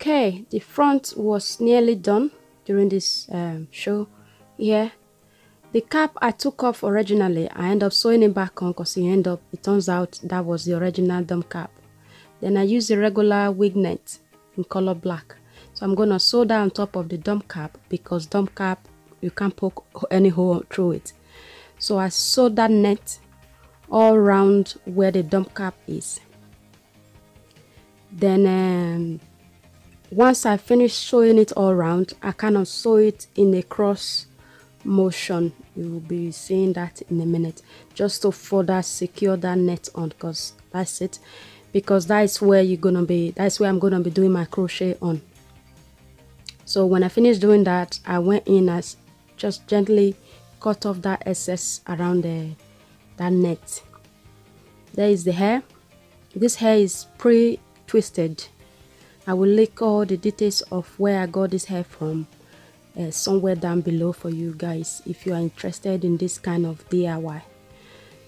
Okay, the front was nearly done during this show here. The cap I took off originally, I ended up sewing it back on because it turns out that was the original Doum cap. Then I used the regular wig net in color black. So I'm gonna sew that on top of the Doum cap because Doum cap, you can't poke any hole through it. So I sewed that net all around where the Doum cap is. Then once I finish sewing it all around, I kind of sew it in a cross motion. You will be seeing that in a minute, just to further secure that net on, because that's it, because that's where I'm gonna be doing my crochet on. So when I finished doing that, I went in as just gently cut off that excess around that net. There is the hair. This hair is pre-twisted. I will link all the details of where I got this hair from somewhere down below for you guys if you are interested in this kind of DIY.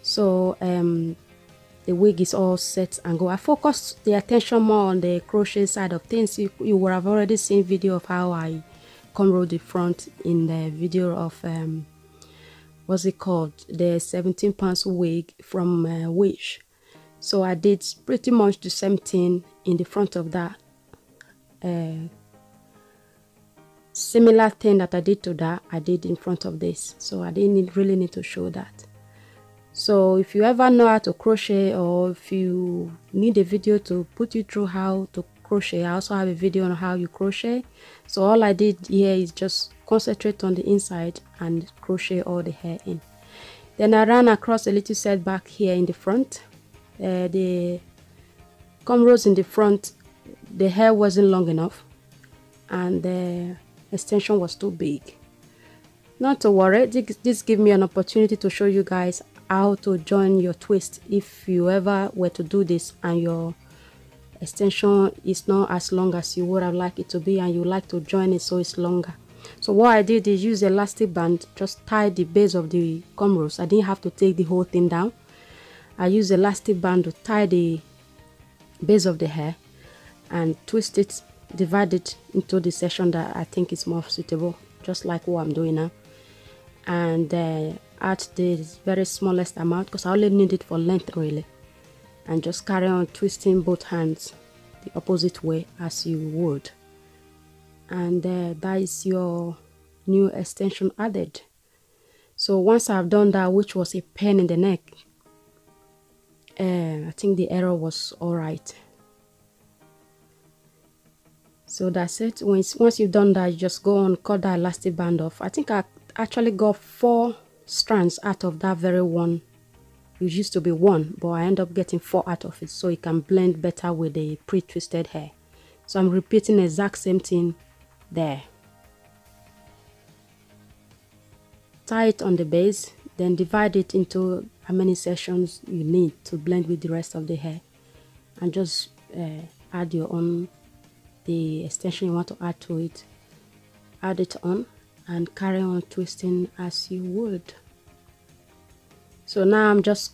So the wig is all set and go. I focused the attention more on the crochet side of things. You would have already seen video of how I cornrow the front in the video of what's it called, the 17 pounds wig from Wish. So I did pretty much the same thing in the front of that. Similar thing that I did to that, I did in front of this. So I didn't really need to show that. So if you ever know how to crochet, or if you need a video to put you through how to crochet, I also have a video on how you crochet. So all I did here is just concentrate on the inside and crochet all the hair in. Then I ran across a little setback here in the front. The cornrows in the front, the hair wasn't long enough and the extension was too big. Not to worry, this gives me an opportunity to show you guys how to join your twist if you ever were to do this and your extension is not as long as you would have liked it to be and you like to join it so it's longer. So what I did is use elastic band, just tie the base of the cornrows. I didn't have to take the whole thing down. I used elastic band to tie the base of the hair and twist it, divide it into the section that I think is more suitable, just like what I'm doing now, and add the very smallest amount because I only need it for length really, and just carry on twisting both hands the opposite way as you would, and that is your new extension added. So once I've done that, which was a pain in the neck, I think the error was all right. So that's it. Once you've done that, you just go on, cut that elastic band off. I think I actually got 4 strands out of that very one. It used to be 1, but I end up getting 4 out of it so it can blend better with the pre-twisted hair. So I'm repeating the exact same thing there. Tie it on the base, then divide it into how many sections you need to blend with the rest of the hair, and just add your own, the extension you want to add to it, add it on and carry on twisting as you would. So now I'm just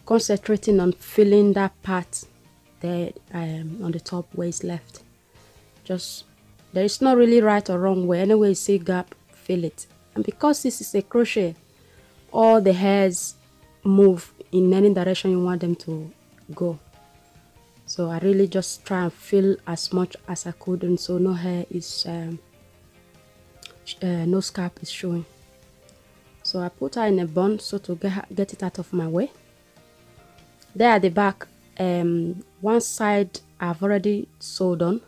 concentrating on filling that part there on the top where it's left. Just, there is not really right or wrong way. Anyway you see gap, fill it. And because this is a crochet, all the hairs move in any direction you want them to go. So I really just try and fill as much as I could, and so no hair is no scalp is showing. So I put her in a bun so to get it out of my way. There at the back, one side I've already sewed on,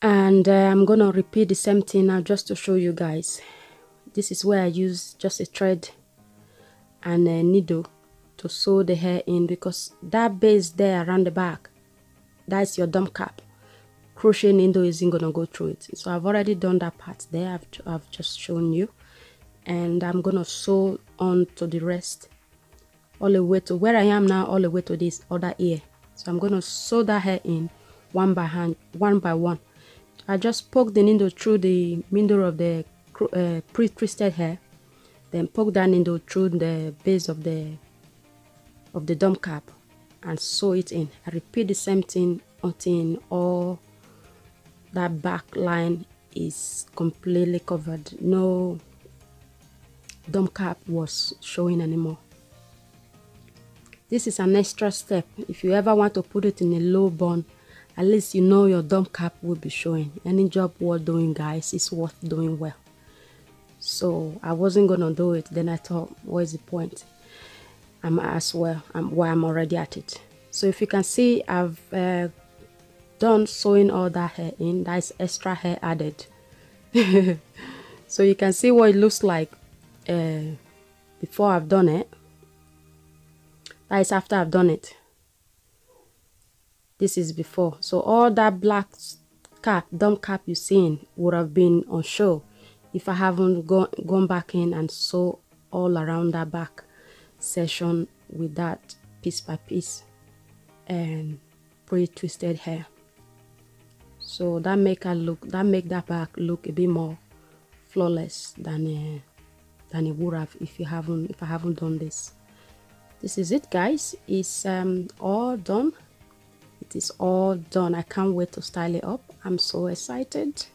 and I'm gonna repeat the same thing now just to show you guys. This is where I use just a thread and a needle to sew the hair in, because that base there around the back, that's your Doum cap. Crochet needle isn't gonna go through it. So I've already done that part there. I've just shown you, and I'm gonna sew on to the rest all the way to where I am now, all the way to this other ear. So I'm gonna sew that hair in one by one. I just poke the needle through the middle of the pre-twisted hair, then poke that needle through the base of the Doum cap and sew it in. I repeat the same thing until all that back line is completely covered. No Doum cap was showing anymore. This is an extra step. If you ever want to put it in a low bun, at least you know your Doum cap will be showing. Any job worth doing, guys, is worth doing well. So I wasn't gonna do it. Then I thought, what is the point? I'm as well. I'm already at it. So if you can see, I've done sewing all that hair in. That is extra hair added. So you can see what it looks like before I've done it. That is after I've done it. This is before. So all that black cap, Doum cap you seen would have been on show if I haven't gone back in and sew all around that back section with that piece by piece and pre-twisted hair. So that make that back look a bit more flawless than it would have if I haven't done this. This is it, guys. It's all done. It is all done. I can't wait to style it up. I'm so excited,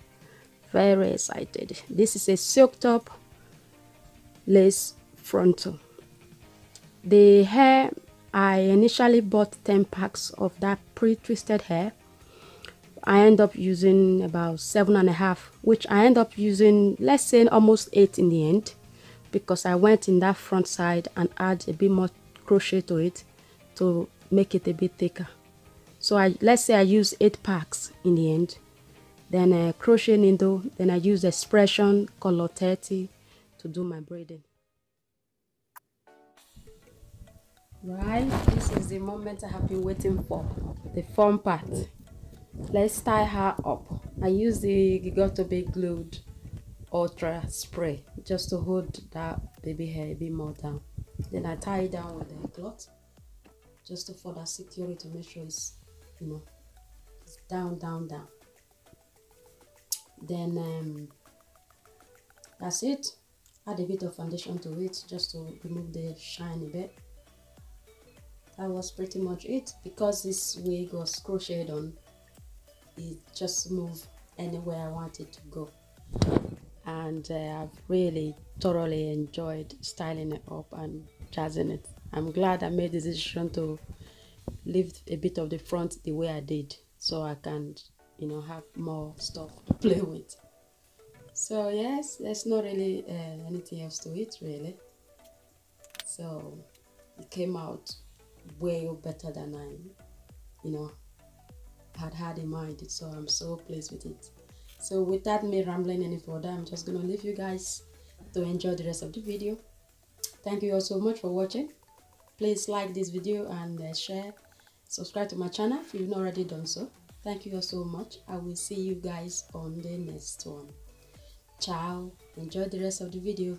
very excited. This is a silk top lace frontal. The hair, I initially bought 10 packs of that pre-twisted hair. I end up using about 7.5, which I end up using, let's say, almost 8 in the end, because I went in that front side and add a bit more crochet to it to make it a bit thicker. So let's say I use 8 packs in the end. Then a crochet needle, then I use X-pression color 30 to do my braiding. Right, this is the moment I have been waiting for, the fun part. Let's tie her up. I use the Got to Be Glued Ultra Spray just to hold that baby hair a bit more down. Then I tie it down with a cloth just to further secure it to make sure it's, you know, it's down, down, down. Then that's it. Add a bit of foundation to it just to remove the shine a bit. That was pretty much it. Because this wig was crocheted on, it just moved anywhere I want it to go. And I've really thoroughly enjoyed styling it up and jazzing it. I'm glad I made the decision to leave a bit of the front the way I did, so I can, you know, have more stuff to play with. So yes, there's not really anything else to it really. So it came out way better than I, you know, had in mind. So I'm so pleased with it. So without me rambling any further, I'm just gonna leave you guys to enjoy the rest of the video. Thank you all so much for watching. Please like this video and share. Subscribe to my channel if you've not already done so. Thank you all so much. I will see you guys on the next one. Ciao. Enjoy the rest of the video.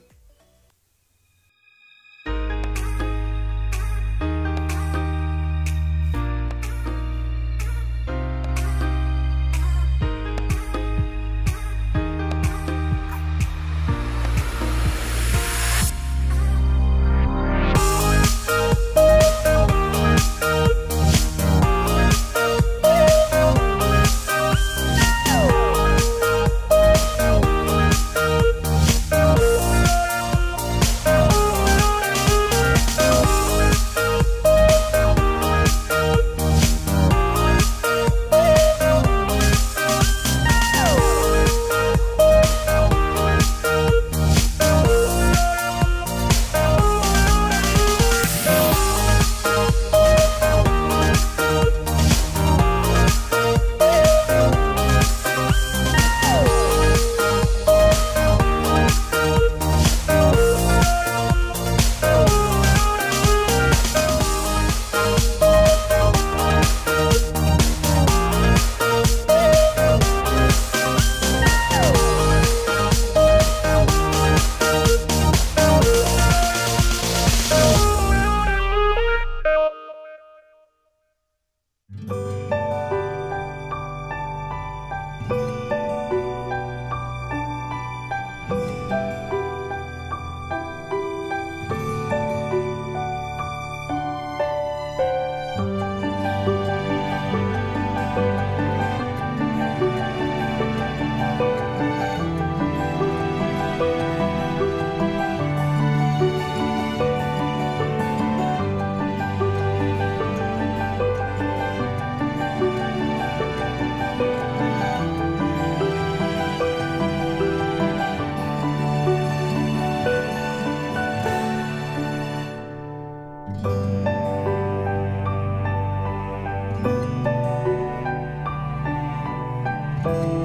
Bye.